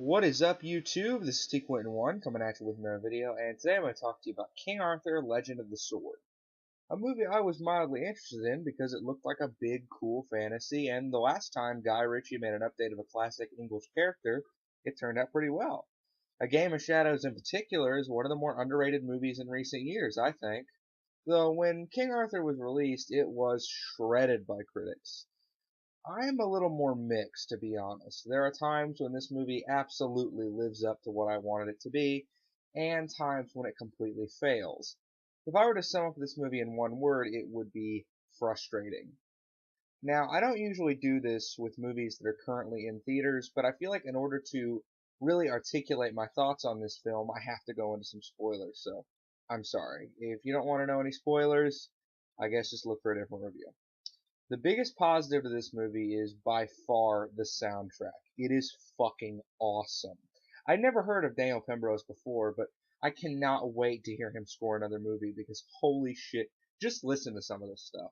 What is up, YouTube? This is T Quentin1 coming at you with another video, and today I'm going to talk to you about King Arthur: Legend of the Sword, a movie I was mildly interested in because it looked like a big, cool fantasy, and the last time Guy Ritchie made an update of a classic English character, it turned out pretty well. A Game of Shadows in particular is one of the more underrated movies in recent years, I think. Though when King Arthur was released, it was shredded by critics. I'm a little more mixed, to be honest. There are times when this movie absolutely lives up to what I wanted it to be, and times when it completely fails. If I were to sum up this movie in one word, it would be frustrating. Now, I don't usually do this with movies that are currently in theaters, but I feel like in order to really articulate my thoughts on this film, I have to go into some spoilers, so I'm sorry. If you don't want to know any spoilers, I guess just look for a different review. The biggest positive to this movie is by far the soundtrack. It is fucking awesome. I'd never heard of Daniel Pembrose before, but I cannot wait to hear him score another movie because holy shit, just listen to some of this stuff.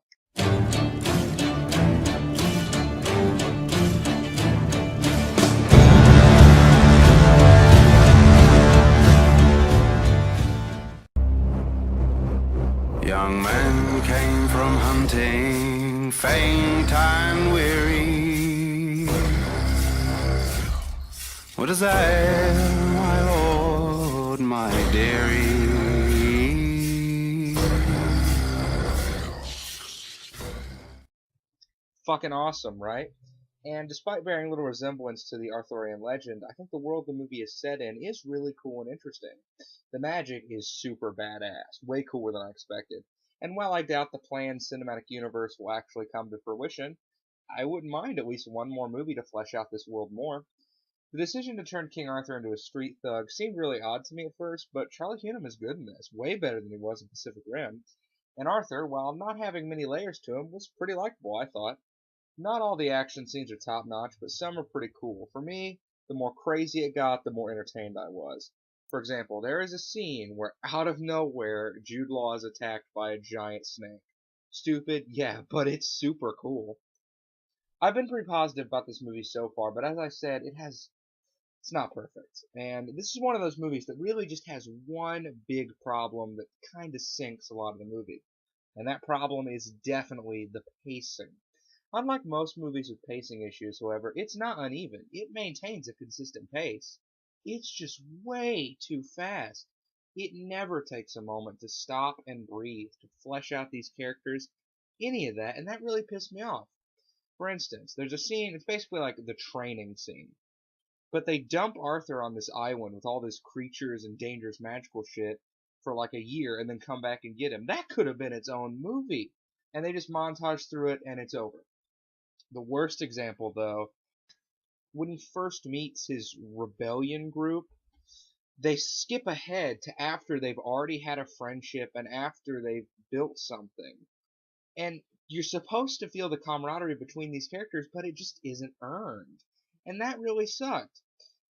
Young men came from hunting, faint and weary. What is that, my lord, my dearie? Fucking awesome, right? And despite bearing little resemblance to the Arthurian legend, I think the world the movie is set in is really cool and interesting. The magic is super badass, way cooler than I expected. And while I doubt the planned cinematic universe will actually come to fruition, I wouldn't mind at least one more movie to flesh out this world more. The decision to turn King Arthur into a street thug seemed really odd to me at first, but Charlie Hunnam is good in this, way better than he was in Pacific Rim. And Arthur, while not having many layers to him, was pretty likable, I thought. Not all the action scenes are top notch, but some are pretty cool. For me, the more crazy it got, the more entertained I was. For example, there is a scene where out of nowhere, Jude Law is attacked by a giant snake. Stupid, yeah, but it's super cool. I've been pretty positive about this movie so far, but as I said, it's not perfect. And this is one of those movies that really just has one big problem that kind of sinks a lot of the movie. And that problem is definitely the pacing. Unlike most movies with pacing issues, however, it's not uneven. It maintains a consistent pace. It's just way too fast. It never takes a moment to stop and breathe, to flesh out these characters, any of that, and that really pissed me off. For instance, there's a scene, it's basically like the training scene. But they dump Arthur on this island with all these creatures and dangerous magical shit for like a year and then come back and get him. That could have been its own movie. And they just montage through it and it's over. The worst example, though, when he first meets his rebellion group, they skip ahead to after they've already had a friendship and after they've built something. And you're supposed to feel the camaraderie between these characters, but it just isn't earned. And that really sucked.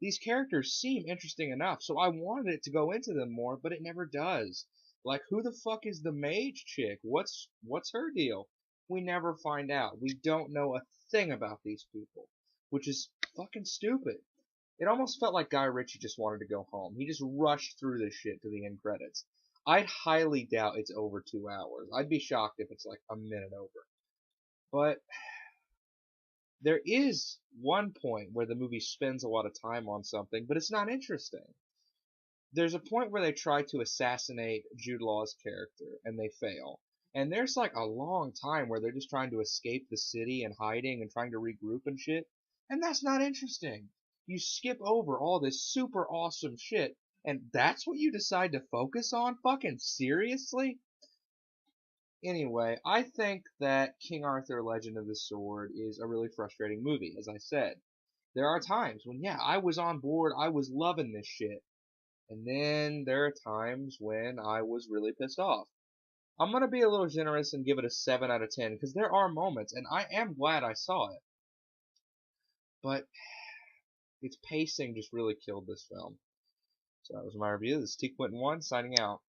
These characters seem interesting enough, so I wanted it to go into them more, but it never does. Like, who the fuck is the mage chick? What's her deal? We never find out. We don't know a thing about these people, which is fucking stupid. It almost felt like Guy Ritchie just wanted to go home. He just rushed through this shit to the end credits. I'd highly doubt it's over 2 hours. I'd be shocked if it's like a minute over. But there is one point where the movie spends a lot of time on something, but it's not interesting. There's a point where they try to assassinate Jude Law's character, and they fail. And there's like a long time where they're just trying to escape the city and hiding and trying to regroup and shit. And that's not interesting. You skip over all this super awesome shit, and that's what you decide to focus on? Fucking seriously? Anyway, I think that King Arthur: Legend of the Sword is a really frustrating movie, as I said. There are times when, yeah, I was on board, I was loving this shit. And then there are times when I was really pissed off. I'm going to be a little generous and give it a 7 out of 10 because there are moments, and I am glad I saw it. But its pacing just really killed this film. So that was my review. This is T Quentin1 signing out.